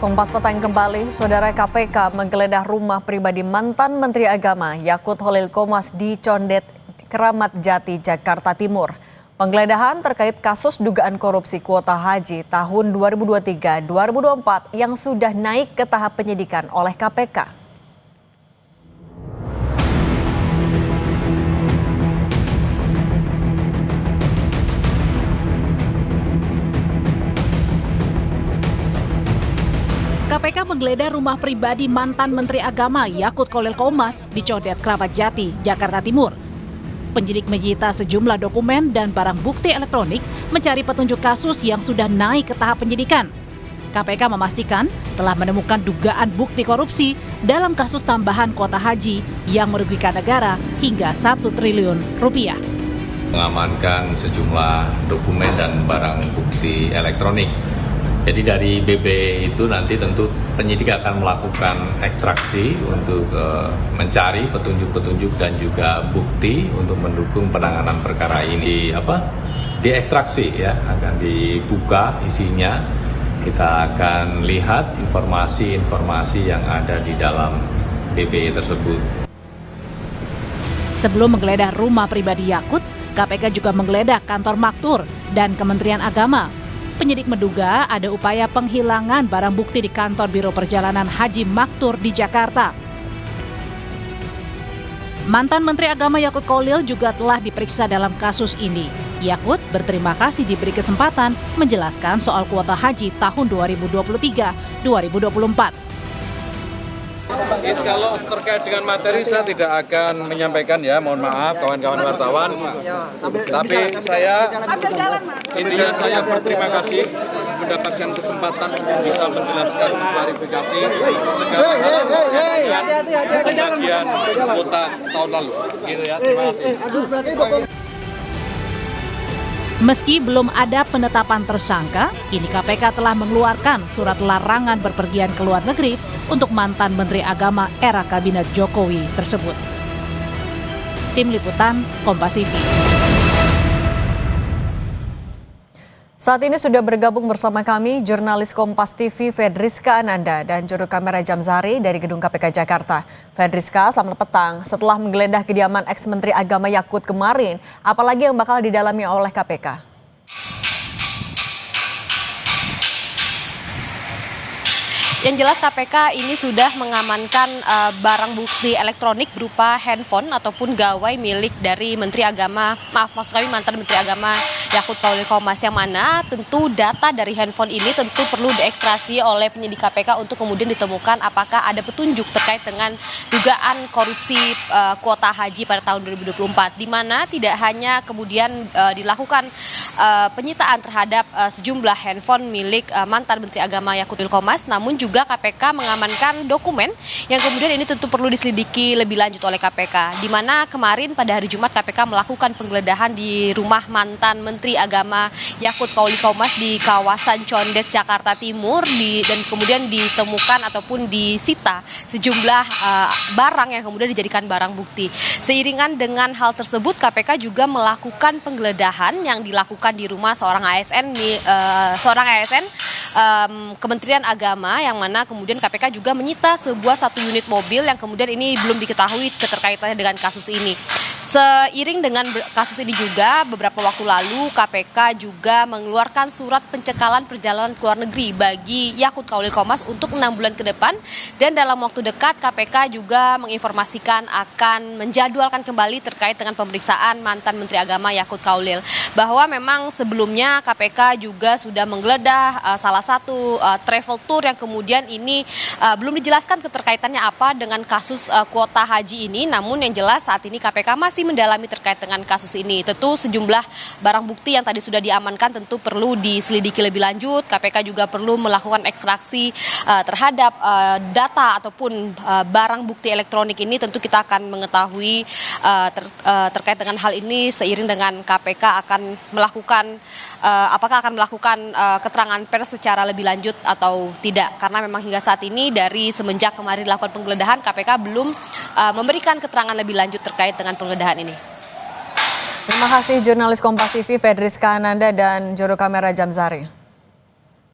Kompas Petang kembali, Saudara KPK menggeledah rumah pribadi mantan Menteri Agama Yakut Holil Qomas di Condet, Keramat Jati, Jakarta Timur. Penggeledahan terkait kasus dugaan korupsi kuota haji tahun 2023-2024 yang sudah naik ke tahap penyidikan oleh KPK. KPK menggeledah rumah pribadi mantan Menteri Agama Yakut Holil Qomas di Condet, Keramat Jati, Jakarta Timur. Penyidik menyita sejumlah dokumen dan barang bukti elektronik mencari petunjuk kasus yang sudah naik ke tahap penyidikan. KPK memastikan telah menemukan dugaan bukti korupsi dalam kasus tambahan kuota haji yang merugikan negara hingga 1 triliun rupiah. Mengamankan sejumlah dokumen dan barang bukti elektronik. Jadi dari BB itu nanti tentu penyidik akan melakukan ekstraksi untuk mencari petunjuk-petunjuk dan juga bukti untuk mendukung penanganan perkara ini. Diekstraksi ya, akan dibuka isinya. Kita akan lihat informasi-informasi yang ada di dalam BB tersebut. Sebelum menggeledah rumah pribadi Yakut, KPK juga menggeledah kantor Maktur dan Kementerian Agama. Penyidik menduga ada upaya penghilangan barang bukti di kantor Biro Perjalanan Haji Maktur di Jakarta. Mantan Menteri Agama Yakut Holil juga telah diperiksa dalam kasus ini. Yakut berterima kasih diberi kesempatan menjelaskan soal kuota haji tahun 2023-2024. Kalau terkait dengan materi saya tidak akan menyampaikan ya, mohon maaf kawan-kawan wartawan. Tapi intinya saya berterima kasih mendapatkan kesempatan untuk bisa menjelaskan klarifikasi segala hal kejadian kuota tahun lalu. Gitu ya, terima kasih. Meski belum ada penetapan tersangka, kini KPK telah mengeluarkan surat larangan berpergian ke luar negeri untuk mantan Menteri Agama era Kabinet Jokowi tersebut. Tim Liputan, Kompas TV. Saat ini sudah bergabung bersama kami jurnalis Kompas TV Fedriska Ananda dan juru kamera Jamzari dari Gedung KPK Jakarta. Fedriska, selamat petang. Setelah menggeledah kediaman ex-Menteri Agama Yakut kemarin, apalagi yang bakal didalami oleh KPK? Yang jelas KPK ini sudah mengamankan barang bukti elektronik berupa handphone ataupun gawai milik dari Menteri Agama, mantan Menteri Agama Yakut Holil Qomas, yang mana tentu data dari handphone ini tentu perlu diekstrasi oleh penyidik KPK untuk kemudian ditemukan apakah ada petunjuk terkait dengan dugaan korupsi kuota haji pada tahun 2024, di mana tidak hanya kemudian dilakukan penyitaan terhadap sejumlah handphone milik mantan Menteri Agama Yakut Holil Qomas, namun juga KPK mengamankan dokumen yang kemudian ini tentu perlu diselidiki lebih lanjut oleh KPK, di mana kemarin pada hari Jumat KPK melakukan penggeledahan di rumah mantan Menteri Agama Yakut Holil Qomas di kawasan Condet, Jakarta Timur, dan kemudian ditemukan ataupun disita sejumlah barang yang kemudian dijadikan barang bukti. Seiringan dengan hal tersebut, KPK juga melakukan penggeledahan yang dilakukan di rumah seorang ASN Kementerian Agama, yang mana kemudian KPK juga menyita satu unit mobil yang kemudian ini belum diketahui keterkaitannya dengan kasus ini. Seiring dengan kasus ini juga, beberapa waktu lalu KPK juga mengeluarkan surat pencekalan perjalanan ke luar negeri bagi Yakut Holil Qomas untuk 6 bulan ke depan, dan dalam waktu dekat KPK juga menginformasikan akan menjadwalkan kembali terkait dengan pemeriksaan mantan Menteri Agama Yakut Holil, bahwa memang sebelumnya KPK juga sudah menggeledah salah satu travel tour yang kemudian ini belum dijelaskan keterkaitannya apa dengan kasus kuota haji ini, namun yang jelas saat ini KPK masih mendalami terkait dengan kasus ini. Tentu sejumlah barang bukti yang tadi sudah diamankan tentu perlu diselidiki lebih lanjut. KPK juga perlu melakukan ekstraksi terhadap data ataupun barang bukti elektronik ini. Tentu kita akan mengetahui terkait dengan hal ini seiring dengan KPK akan melakukan apakah akan melakukan keterangan pers secara lebih lanjut atau tidak. Karena memang hingga saat ini dari semenjak kemarin dilakukan penggeledahan, KPK belum memberikan keterangan lebih lanjut terkait dengan penggeledahan ini. Terima kasih jurnalis Kompas TV Fedriska Ananda dan juru kamera Jamzari.